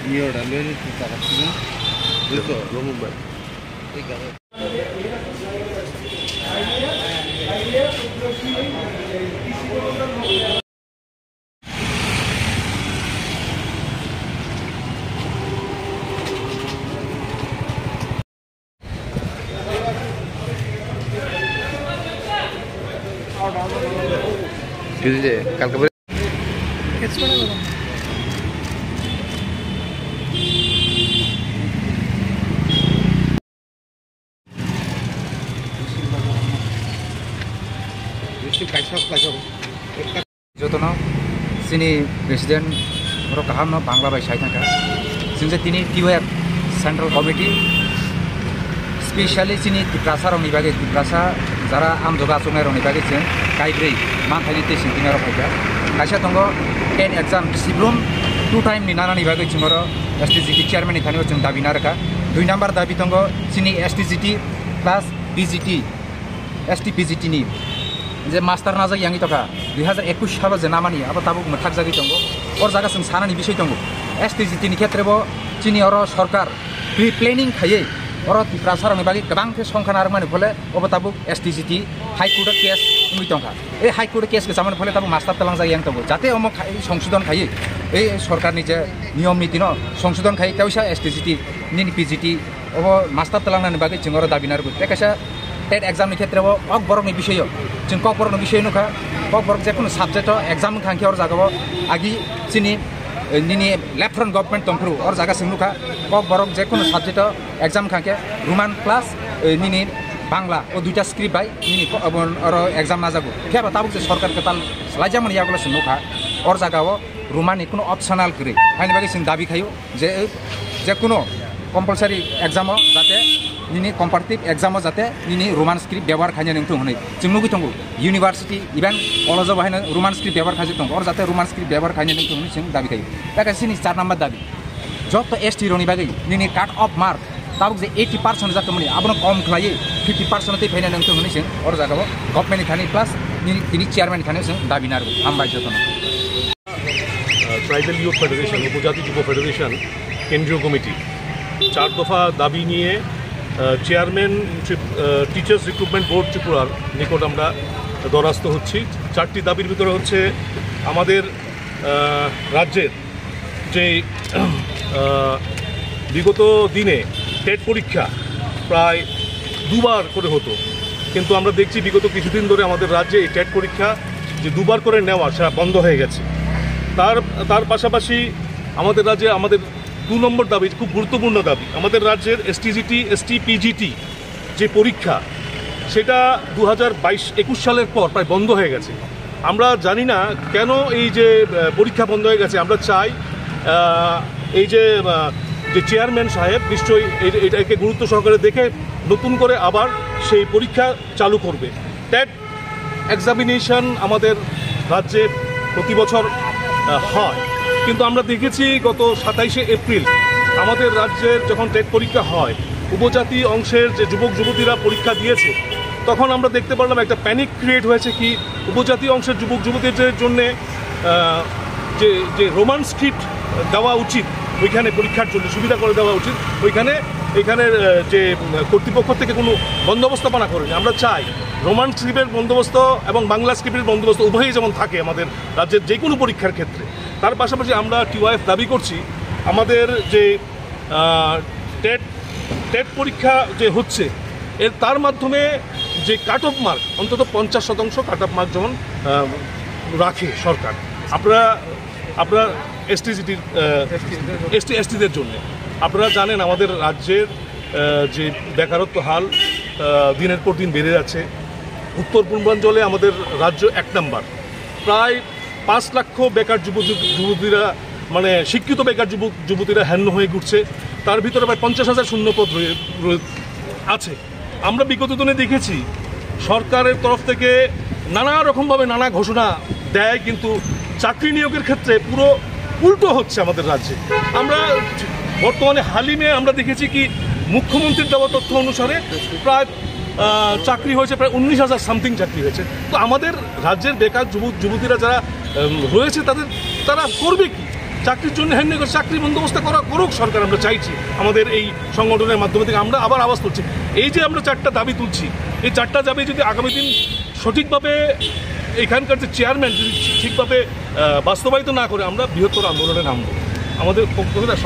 이어라 뇌를 듣다가 지금 그래서 너무 말. 그지 কালকে যতন চিনি প্রেসিডেন্ট গাহাम बांग्ला बाय साइ थांखा जों तिनि टिवाइएफ सेंट्रल कमिटी स्पेशली चिनि तिप्रासा रंनि बागै तिप्रासा जारा आमजगा आचुंनाय रंनि बागै जों गायब्रै मानथायनि टेसिं तिनार फायगा कायसा दंग टेट एग्जाम सिब्रुम 2 टाइम नि नानानि बागै जोंर एसटीजीटी चेयरमैन नि थानियाव जों दाबि नारका 2 नम्बर दाबि दंग चिनि एसटीजीटी प्लस बीजीटी एसटीपीजीटी नि जे मास्टार नाजाग यांगी तका 2021 साल जे नामानि अब ताबुक मथाक जागि दंग और जागा जों सानानि बिषय दंग एसटीजीटी नि क्षेत्रबो चिनि और सरकार प्री प्लेनिंग खायै और तिप्रासारनि बागै गोबां संखाना आरो माने फले अब ताबुक एसटीजीटी हाई कोर्ट केस उमि दंखा ए हाई कोर्ट केस के सामान फले ताबुक मास्टार तलां जागि यांग तंगो जाते अम संशोधन खायै ए सरकारनि जे नियम नीति न संशोधन खायै काउसा एसटीजीटी नि पीजीटी अब मास्टार तलांनि बागै जों और दाबिनारबो बेकासा टेट एग्जाम क्षेत्र में अकबरक विषय जों ककबरक विषय नुखा ककबरक जेकुनु सब्जेक्ट एग्जाम खांखे और जागाव आगि चिनि निनि लेफ्ट फ्रंट गवर्नमेंट तंफ्रु और जागा जों नुखा ककबरक जेकुनु सब्जेक्ट एग्जाम खांखे रोमान प्लस निनि बांग्ला और दुइटा स्क्रिप्ट बाय निनि और एग्जाम ना जागो फेबा ताबुक जे सरकार के ताल लाइजामन यागला जों नुखा और जागाव रोमान कुनु ऑप्शनल करे हायनि बागै जों दाबि खायो जे जेकुनु कम्पलसारि एग्जाम जाते निनि कम्पारेटिव एग्जाम जाते निनि रोमान स्क्रिप्ट व्यवहार खायनो नोंथु हनै जों नुगै दंगो यूनिवर्सिटी इभेन कलेज बाहायनो रोमान स्क्रिप्ट व्यवहार खायजो दं और जाते रोमान स्क्रिप्ट व्यवहार खायनो नोंथु हनै जों दाबि खायो बेकासिनि 4 नम्बर दाबि जत एसटी रोनि बागै निनि काट अफ मार्क ताबुक जे 80% जातमनि आबनो कम खलायै 50% तै फैनो नोंथु हनै जों और जागाव गभर्नमेन्ट थानि प्लस निनि चेयरमैन थानि जों दाबि नारगो हामबाय जतन ट्राइबल यूथ फेडरेशन उपजाति युव फेडरेशन केंद्रीय कमिटी 4 दफा दाबी निये চেয়ারম্যান টিচার্স রিক্রুটমেন্ট বোর্ড ত্রিপুরার নিকট আমরা দরাস্ত হচ্ছি। 4টি দাবির ভিতরে হচ্ছে আমাদের রাজ্যের যে বিগত দিনে টেট পরীক্ষা প্রায় 2 বার করে হতো, কিন্তু আমরা দেখছি বিগত কিছুদিন ধরে আমাদের রাজ্যে এই টেট পরীক্ষা যে 2 বার করে নেওয়া সেটা বন্ধ হয়ে গেছে। তার পাশাপাশি আমাদের রাজ্যে আমাদের 2 নম্বর দাবি খুব গুরুত্বপূর্ণ দাবি, আমাদের রাজ্যের এসটিজিটি এসটিপিজিটি যে পরীক্ষা সেটা 2022-21 সালের পর প্রায় বন্ধ হয়ে গেছে। আমরা জানি না কেন এই যে পরীক্ষা বন্ধ হয়ে গেছে। আমরা চাই এই যে চেয়ারম্যান সাহেব নিশ্চয়ই এটাকে গুরুত্ব সহকারে দেখে নতুন করে আবার সেই পরীক্ষা চালু করবে। টেট এক্সামিনেশন আমাদের রাজ্যে প্রতি বছর হয়, কিন্তু আমরা দেখেছি গত 27শে এপ্রিল আমাদের রাজ্যের যখন টেট পরীক্ষা হয়, উপজাতি অংশের যে যুবক যুবতীরা পরীক্ষা দিয়েছে, তখন আমরা দেখতে পারলাম একটা প্যানিক ক্রিয়েট হয়েছে কি উপজাতি অংশের যুবক যুবতীদের জন্য যে রোমান স্ক্রিপ্ট দেওয়া উচিত, ওইখানে পরীক্ষার জন্য সুবিধা করে দেওয়া উচিত, এখানের যে কর্তৃপক্ষ থেকে কোনো বন্দোবস্তপনা করেনি। আমরা চাই রোমান স্ক্রিপ্টের বন্দোবস্ত এবং বাংলা স্ক্রিপ্টের বন্দোবস্ত উভয়ই যেমন থাকে আমাদের রাজ্যের যে কোনো পরীক্ষার ক্ষেত্রে। তার পাশাপাশি আমরা টিওয়াইএফ দাবি করছি আমাদের যে টেট পরীক্ষা যে হচ্ছে তার মাধ্যমে যে কাট অফ মার্ক অন্তত 50% কাট অফ মার্ক যেমন রাখে সরকার। আপনারা এসটিদের জন্য আপনারা জানেন আমাদের রাজ্যের যে বেকারত্ব হাল দিনের পর দিন বেড়ে যাচ্ছে। উত্তর পূর্বাঞ্চলে আমাদের রাজ্য 1 নম্বর, প্রায় 5 লাখ বেকার যুবতীরা মানে শিক্ষিত বেকার যুবতীরা হ্যান্য হয়ে ঘুরছে, তার ভিতরে প্রায় 50,000 শূন্যপদ আছে। আমরা বিগত দিনে দেখেছি সরকারের তরফ থেকে নানা রকমভাবে নানা ঘোষণা দেয়, কিন্তু চাকরি নিয়োগের ক্ষেত্রে পুরো উল্টো হচ্ছে আমাদের রাজ্যে। আমরা বর্তমানে হালিমে আমরা দেখেছি কি মুখ্যমন্ত্রীর দেওয়া তথ্য অনুসারে প্রায় চাকরি হয়েছে প্রায় 19,000 সামথিং চাকরি হয়েছে। তো আমাদের রাজ্যের বেকার যুবতীরা যারা রয়েছে তারা করবে কি? চাকরির জন্য হ্যান্ড চাকরি বন্দোবস্ত করুক সরকার, আমরা চাইছি। আমাদের এই সংগঠনের মাধ্যমে থেকে আমরা আবার আওয়াজ তুলছি। এই যে আমরা 4টা দাবি তুলছি, এই 4টা দাবি যদি আগামী দিন সঠিকভাবে এখানকার যে চেয়ারম্যান যদি ঠিকভাবে বাস্তবায়িত না করে, আমরা বৃহত্তর আন্দোলনে নামবো। আমাদের পক্ষ থেকে